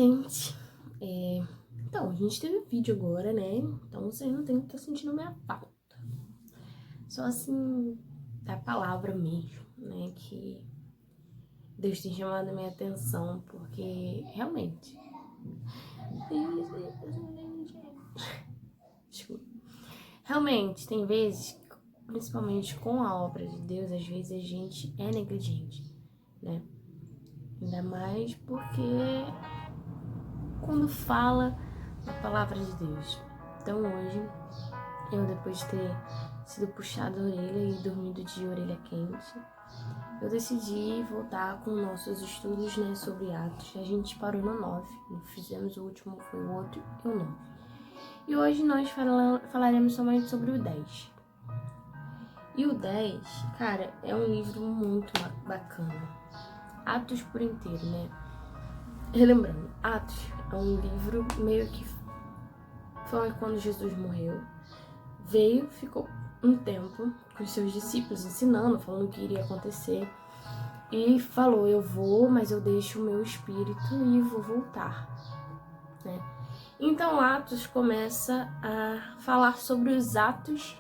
gente. Então, a gente teve vídeo agora, né? Então vocês não tem que estar sentindo minha falta. Só assim, da palavra mesmo, né? Que Deus tem chamado a minha atenção, porque realmente. Desculpa. Realmente, tem vezes, principalmente com a obra de Deus, às vezes a gente é negligente, né? Ainda mais porque quando fala da palavra de Deus. Então hoje, eu depois de ter sido puxada a orelha e dormido de orelha quente, eu decidi voltar com nossos estudos, né, sobre Atos. A gente parou no 9, fizemos o último, foi o 8 e o 9. E hoje nós falaremos somente sobre o 10. E o 10, cara, é um livro muito bacana. Atos por inteiro, né? Relembrando, Atos é um livro meio que foi quando Jesus morreu. Veio, ficou um tempo com os seus discípulos ensinando, falando o que iria acontecer. E falou, eu vou, mas eu deixo o meu espírito e vou voltar, né? Então Atos começa a falar sobre os atos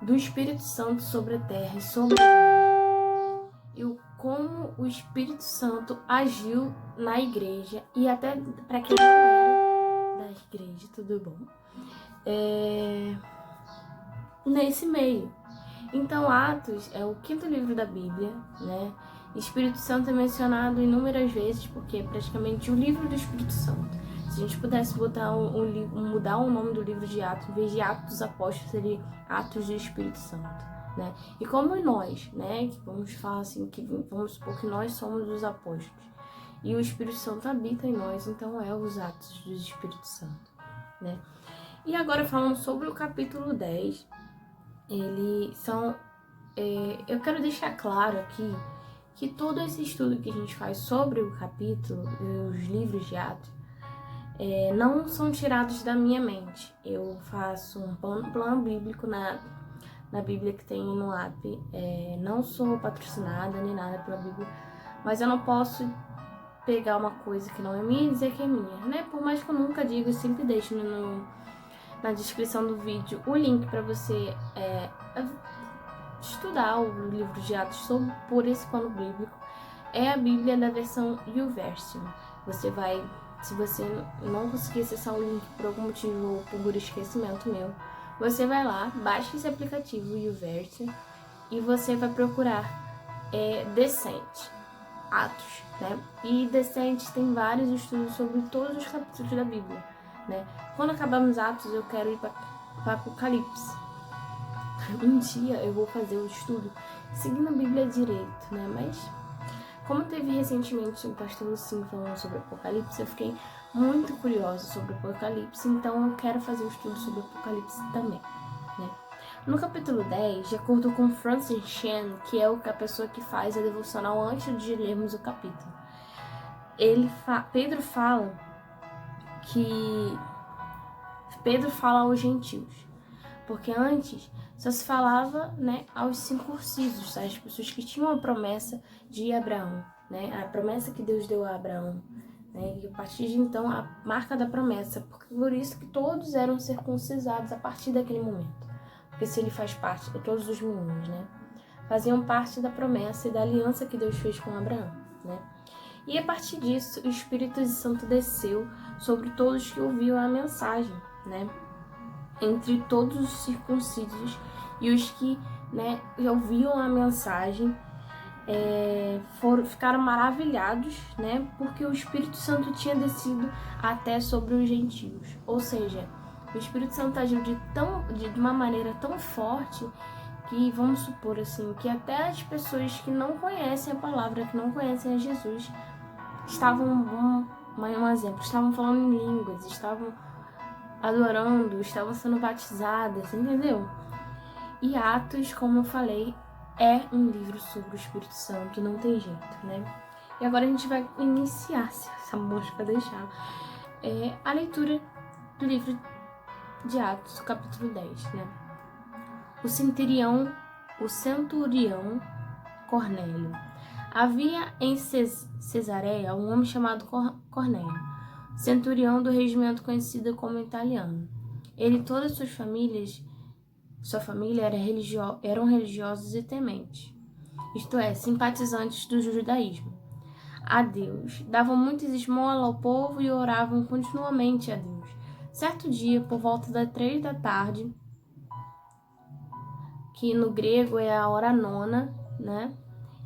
do Espírito Santo sobre a terra e sobre a igreja. E como o Espírito Santo agiu na igreja e até para quem não era da igreja, tudo bom? Nesse meio. Então, Atos é o 5º livro da Bíblia, né? Espírito Santo é mencionado inúmeras vezes, porque é praticamente o livro do Espírito Santo. Se a gente pudesse botar mudar o nome do livro de Atos, em vez de Atos dos Apóstolos, seria Atos do Espírito Santo, né? E como nós, né, que vamos falar assim, que vamos supor que nós somos os apóstolos, e o Espírito Santo habita em nós, então é os Atos do Espírito Santo, né? E agora falando sobre o capítulo 10, eu quero deixar claro aqui que todo esse estudo que a gente faz sobre o capítulo, os livros de Atos, não são tirados da minha mente. Eu faço um plano bíblico na Bíblia que tem no app. Não sou patrocinada nem nada pela Bíblia, mas eu não posso pegar uma coisa que não é minha e dizer que é minha, né? Por mais que eu nunca diga, eu sempre deixo na descrição do vídeo o link para você estudar o livro de Atos por esse plano bíblico. É a Bíblia da versão YouVersion. Você vai, se você não conseguir acessar o link por algum motivo ou por esquecimento meu, você vai lá, baixa esse aplicativo YouVersion e você vai procurar Descent, Atos, né? E Descent tem vários estudos sobre todos os capítulos da Bíblia, né? Quando acabarmos Atos, eu quero ir para Apocalipse. Um dia eu vou fazer o estudo seguindo a Bíblia direito, né? Mas como teve recentemente o pastor Lucinho falando sobre Apocalipse, eu fiquei muito curiosa sobre Apocalipse, então eu quero fazer o estudo sobre Apocalipse também, né? No capítulo 10, de acordo com Francis Chan, que é a pessoa que faz a devocional antes de lermos o capítulo, Pedro fala aos gentios, porque antes só se falava, né, aos circuncisos, as pessoas que tinham a promessa de Abraão, né, a promessa que Deus deu a Abraão, né, e a partir de então a marca da promessa, por isso que todos eram circuncisados a partir daquele momento, porque se ele faz parte de todos os milênios, né, faziam parte da promessa e da aliança que Deus fez com Abraão, né. E a partir disso, o Espírito Santo desceu sobre todos que ouviam a mensagem, né? Entre todos os circuncisos e os que, né, ouviam a mensagem, ficaram maravilhados, né? Porque o Espírito Santo tinha descido até sobre os gentios. Ou seja, o Espírito Santo agiu de uma maneira tão forte que, vamos supor assim, que até as pessoas que não conhecem a palavra, que não conhecem a Jesus, estavam falando em línguas, estavam adorando, estavam sendo batizadas, entendeu? E Atos, como eu falei, é um livro sobre o Espírito Santo, não tem jeito, né? E agora a gente vai iniciar, se essa mosca deixar, a leitura do livro de Atos, capítulo 10, né? O centurião Cornélio, Havia em Cesareia um homem chamado Cornélio, centurião do regimento conhecido como italiano. Ele e toda sua família eram religiosos e tementes, isto é, simpatizantes do judaísmo. A Deus, davam muitas esmolas ao povo e oravam continuamente a Deus. Certo dia, por volta das 3 da tarde, que no grego é a hora nona, né?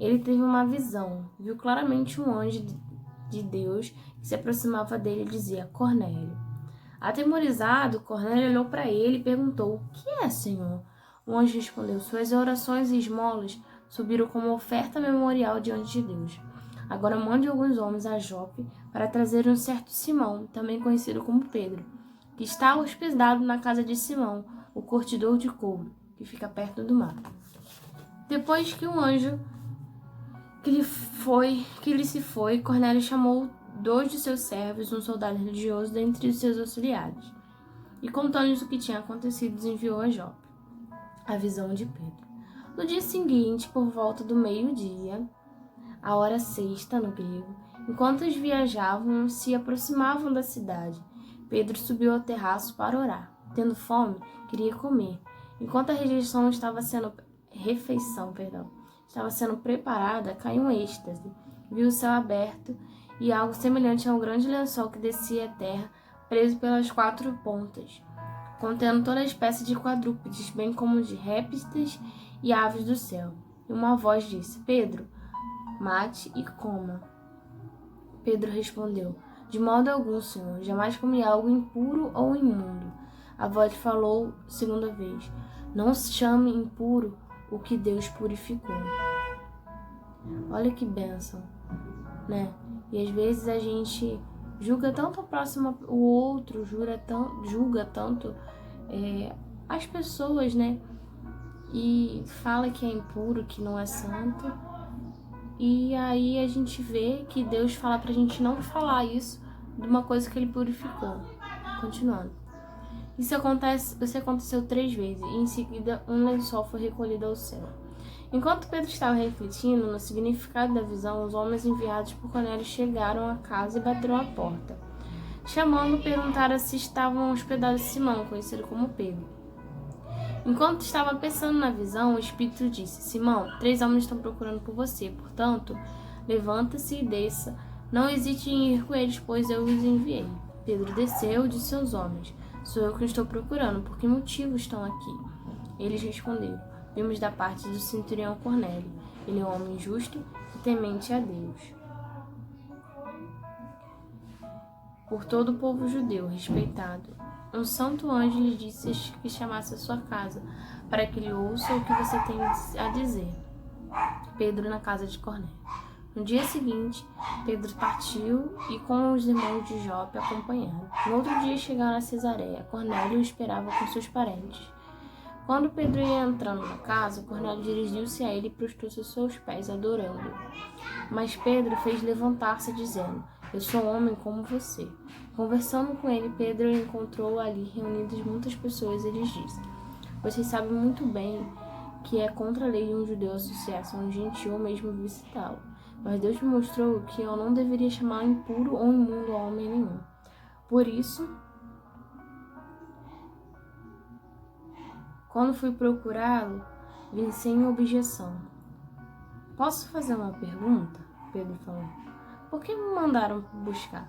Ele teve uma visão, viu claramente um anjo de Deus que se aproximava dele e dizia: Cornélio. Atemorizado, Cornélio olhou para ele e perguntou: O que é, Senhor? O anjo respondeu: Suas orações e esmolas subiram como oferta memorial diante de Deus. Agora mande alguns homens a Jope para trazer um certo Simão, também conhecido como Pedro, que está hospedado na casa de Simão, o curtidor de couro, que fica perto do mar. Depois que o anjo que lhe se foi, Cornélio chamou 2 de seus servos, um soldado religioso dentre os seus auxiliares, e contando-lhes o que tinha acontecido, enviou a Jope a visão de Pedro. No dia seguinte, por volta do meio-dia, a hora sexta no grego, enquanto eles viajavam, se aproximavam da cidade, Pedro subiu ao terraço para orar. Tendo fome, queria comer. Enquanto a refeição estava sendo preparada, caiu um êxtase. Viu o céu aberto e algo semelhante a um grande lençol que descia à terra, preso pelas 4 pontas, contendo toda espécie de quadrúpedes, bem como de répteis e aves do céu. E uma voz disse: Pedro, mate e coma. Pedro respondeu: De modo algum, Senhor, jamais comi algo impuro ou imundo. A voz falou segunda vez: Não se chame impuro o que Deus purificou. Olha que bênção, né? E às vezes a gente julga tanto o próximo, o outro, julga tanto as pessoas, né? E fala que é impuro, que não é santo. E aí a gente vê que Deus fala pra gente não falar isso de uma coisa que ele purificou. Continuando. Isso aconteceu 3 vezes e em seguida um lençol foi recolhido ao céu. Enquanto Pedro estava refletindo no significado da visão, os homens enviados por Cornélio chegaram à casa e bateram à porta. Chamando, perguntaram se estavam hospedados Simão, conhecido como Pedro. Enquanto estava pensando na visão, o Espírito disse: Simão, 3 homens estão procurando por você, portanto, levanta-se e desça. Não hesite em ir com eles, pois eu os enviei. Pedro desceu e disse aos homens: Sou eu que estou procurando, por que motivo estão aqui? Eles responderam: Vimos da parte do centurião Cornélio. Ele é um homem justo e temente a Deus. Por todo o povo judeu, respeitado. Um santo anjo lhe disse que chamasse a sua casa, para que ele ouça o que você tem a dizer. Pedro na casa de Cornélio. No dia seguinte, Pedro partiu e com os irmãos de Jope acompanharam. No outro dia chegaram a Cesareia. Cornélio o esperava com seus parentes. Quando Pedro ia entrando na casa, Cornélio dirigiu-se a ele e prostrou-se aos seus pés, adorando-o. Mas Pedro fez levantar-se, dizendo: Eu sou um homem como você. Conversando com ele, Pedro encontrou ali reunidas muitas pessoas e lhes disse: Vocês sabem muito bem que é contra a lei de um judeu associar-se a um gentil ou mesmo visitá-lo. Mas Deus me mostrou que eu não deveria chamar impuro ou imundo a homem nenhum. Por isso, quando fui procurá-lo, vim sem objeção. Posso fazer uma pergunta? Pedro falou. Por que me mandaram buscar?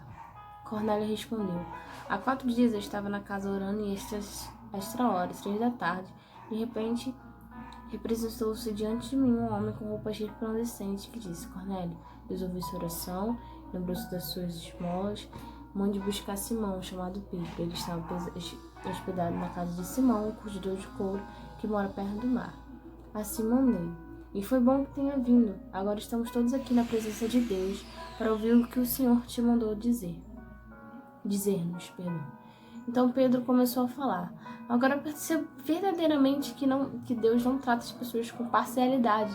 Cornélio respondeu: Há 4 dias eu estava na casa orando e esta hora, 3 da tarde, de repente representou-se diante de mim um homem com roupas resplandecentes que disse: Cornélio, Deus ouviu sua oração, lembrou-se das suas esmolas, mande buscar Simão, chamado Pedro. Ele estava hospedado na casa de Simão, o curtidor de couro, que mora perto do mar. Assim mandei. E foi bom que tenha vindo. Agora estamos todos aqui na presença de Deus para ouvir o que o Senhor te mandou dizer-nos. Então Pedro começou a falar. Agora percebo verdadeiramente que Deus não trata as pessoas com parcialidade,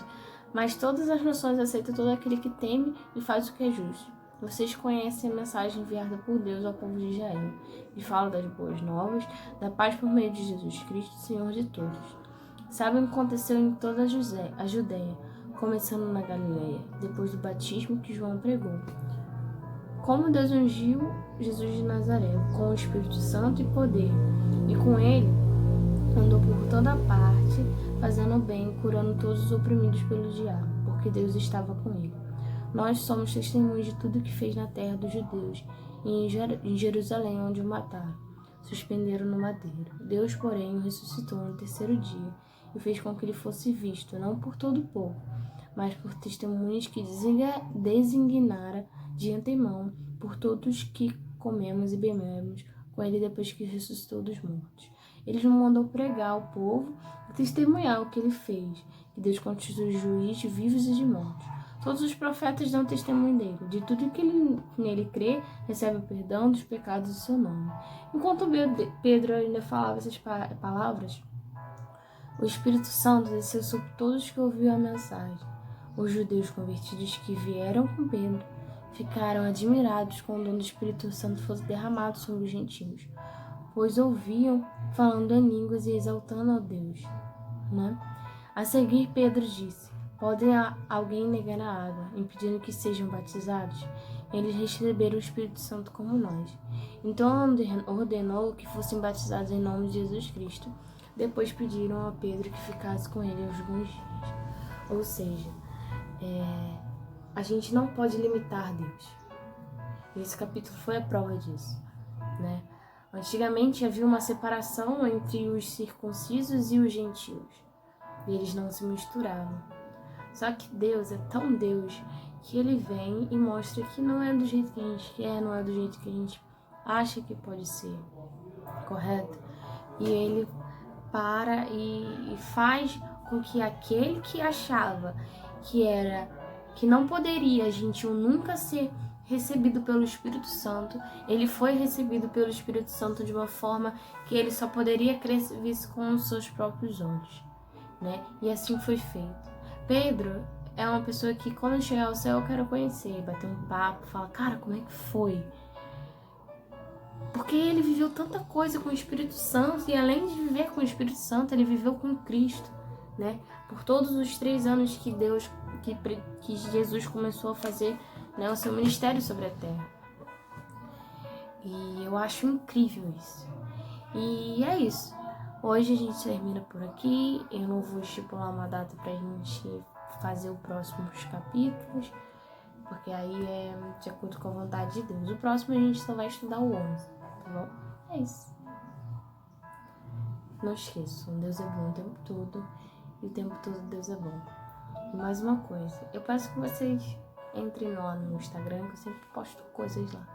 mas todas as nações aceitam todo aquele que teme e faz o que é justo. Vocês conhecem a mensagem enviada por Deus ao povo de Israel, e fala das boas novas, da paz por meio de Jesus Cristo, Senhor de todos. Sabem o que aconteceu em toda a Judéia, começando na Galileia, depois do batismo que João pregou. Como Deus ungiu Jesus de Nazaré com o Espírito Santo e poder, e com ele andou por toda parte, fazendo o bem, curando todos os oprimidos pelo diabo, porque Deus estava com ele. Nós somos testemunhas de tudo que fez na terra dos judeus e em Jerusalém, onde o mataram, suspenderam no madeiro. Deus, porém, o ressuscitou no terceiro dia e fez com que ele fosse visto, não por todo o povo, mas por testemunhas que designara de antemão por todos que comemos e bebemos com ele depois que ressuscitou dos mortos. Ele nos mandou pregar ao povo e testemunhar o que ele fez, que Deus constitui juiz de vivos e de mortos. Todos os profetas dão testemunho dele. De tudo que ele nele crê, recebe o perdão dos pecados do seu nome. Enquanto Pedro ainda falava essas palavras, o Espírito Santo desceu sobre todos que ouviram a mensagem. Os judeus convertidos que vieram com Pedro ficaram admirados quando o dom do Espírito Santo fosse derramado sobre os gentios, pois ouviam falando em línguas e exaltando a Deus. A seguir, Pedro disse: Pode alguém negar a água, impedindo que sejam batizados? Eles receberam o Espírito Santo como nós. Então ordenou que fossem batizados em nome de Jesus Cristo. Depois pediram a Pedro que ficasse com ele alguns dias. Ou seja, a gente não pode limitar Deus. Esse capítulo foi a prova disso, né? Antigamente havia uma separação entre os circuncisos e os gentios, e eles não se misturavam. Só que Deus é tão Deus que ele vem e mostra que não é do jeito que a gente quer, não é do jeito que a gente acha que pode ser, correto? E ele para e faz com que aquele que achava que não poderia gentil nunca ser recebido pelo Espírito Santo, ele foi recebido pelo Espírito Santo de uma forma que ele só poderia crer se visse com os seus próprios olhos, né? E assim foi feito. Pedro é uma pessoa que quando chegar ao céu eu quero conhecer, bater um papo, falar, cara, como é que foi? Porque ele viveu tanta coisa com o Espírito Santo e além de viver com o Espírito Santo, ele viveu com Cristo, né? Por todos os 3 anos que Jesus começou a fazer, né, o seu ministério sobre a terra. E eu acho incrível isso. E é isso. Hoje a gente termina por aqui. Eu não vou estipular uma data pra gente fazer os próximos capítulos, porque aí é de acordo com a vontade de Deus. O próximo a gente só vai estudar o 11, tá bom? É isso. Não esqueçam, Deus é bom o tempo todo, e o tempo todo Deus é bom. E mais uma coisa, eu peço que vocês entrem lá no Instagram, que eu sempre posto coisas lá.